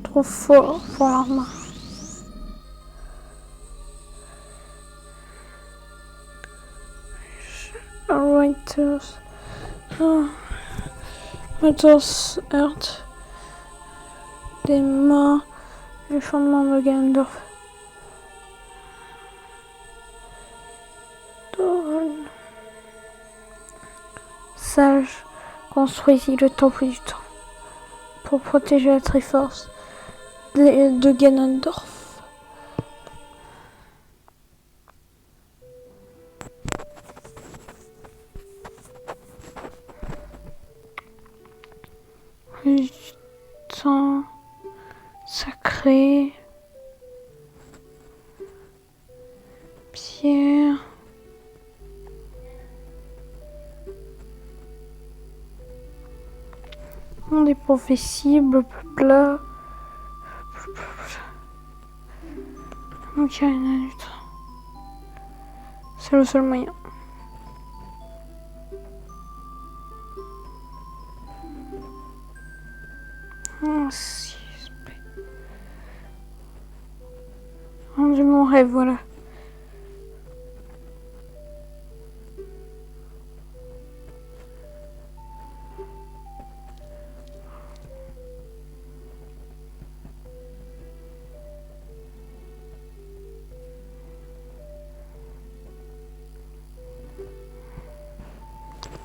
trop fort pour leurs mains. Writers. Writers Earth. Des mains. Le fondement de Ganondorf. Sage construisit le temple du temps pour protéger la Triforce de Ganondorf. Le temps sacré. Pierre. Des prophéties, blablabla. Donc il y a rien du tout. C'est le seul moyen. s'il te plaît. Rendu mon rêve, voilà.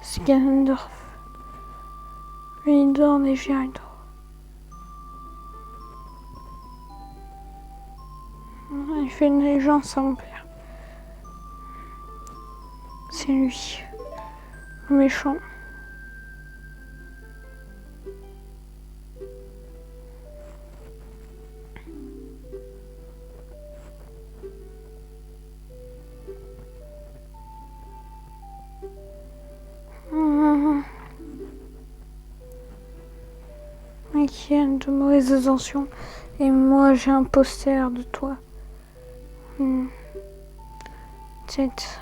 C'est Ganondorf. Lui, il dort déjà, il dort. Il fait une légende, ça, mon père. C'est lui. Le méchant. Mais qui a de mauvaises intentions. Et moi, j'ai un poster de toi. Tête.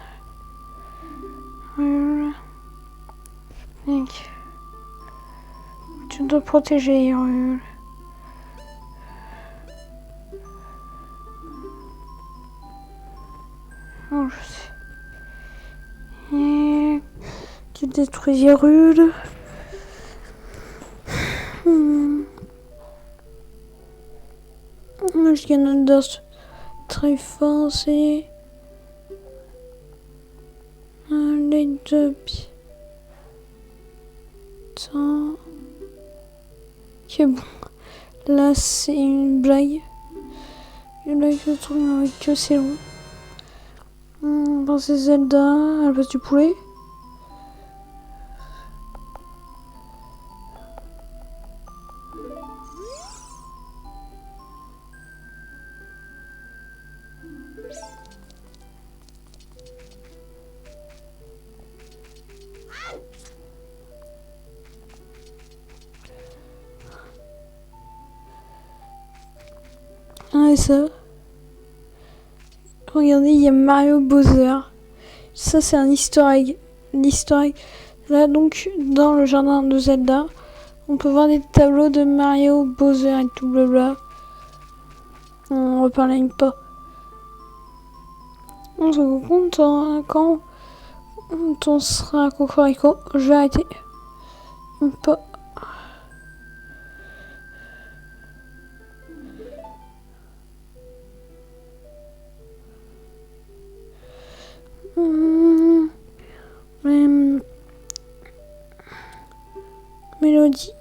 Mec. Tu dois protéger, Hyrule. Oh, je sais. Et tu détruis Hyrule. Je gagne très fort, c'est les deux pieds. Attends. Ok, bon. Là, c'est une blague. Une blague de truc avec que c'est long. C'est Zelda à la place du poulet. Ah, et ça. Regardez, il y a Mario Bowser. Ça, c'est un easter egg. L'easter egg. Là, donc, dans le jardin de Zelda, on peut voir des tableaux de Mario Bowser et tout blabla. On reparle pas. On se content quand on sera à Cocorico. Je vais arrêter. Pas. Mélodie.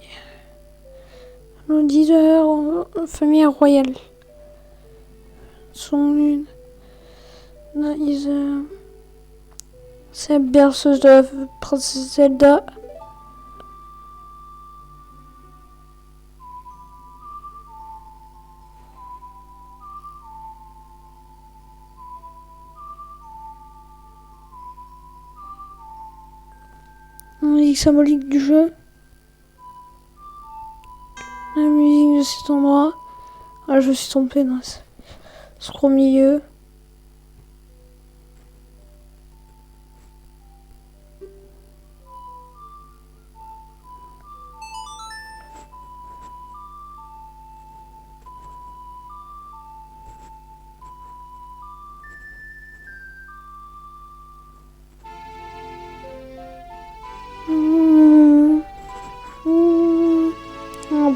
Mélodie de famille royale. Son lune. C'est la berceuse de la princesse Zelda. La musique symbolique du jeu. La musique de cet endroit. Ah, je me suis trompée dans ce au milieu.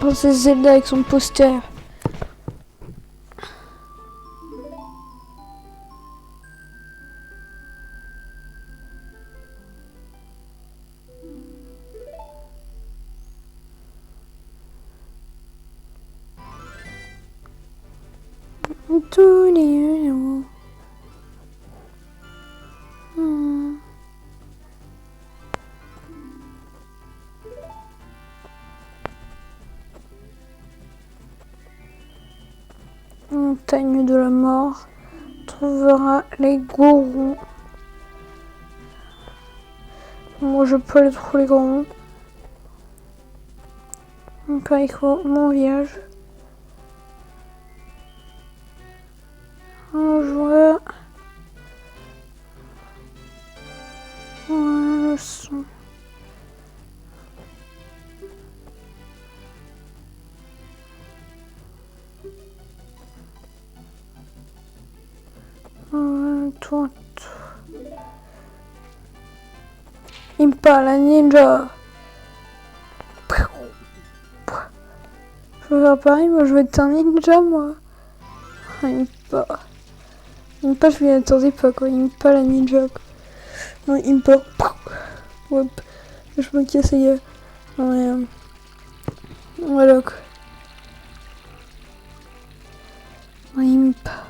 Princesse Zelda avec son poster. Tous les héros. Montagne de la mort trouvera les Gorons. Moi je peux aller trouver les Gorons. Donc avec mon village. Un joueur. Le son. Toi. Impa, la ninja. Je veux faire pareil, moi je veux être un ninja, moi. Impa. Impa, je m'y attendais pas, quoi. Impa, la ninja, quoi. Non, Impa. Hop. Je me casse, les gars. Ouais. Voilà, quoi. Impa.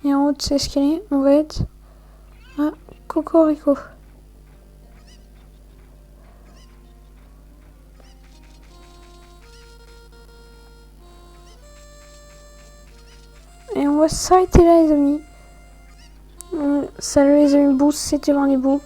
Et en haut de ces escaliers, on va être à Cocorico. Et on va s'arrêter là, les amis. Salut les amis, Boost, c'était Landibou.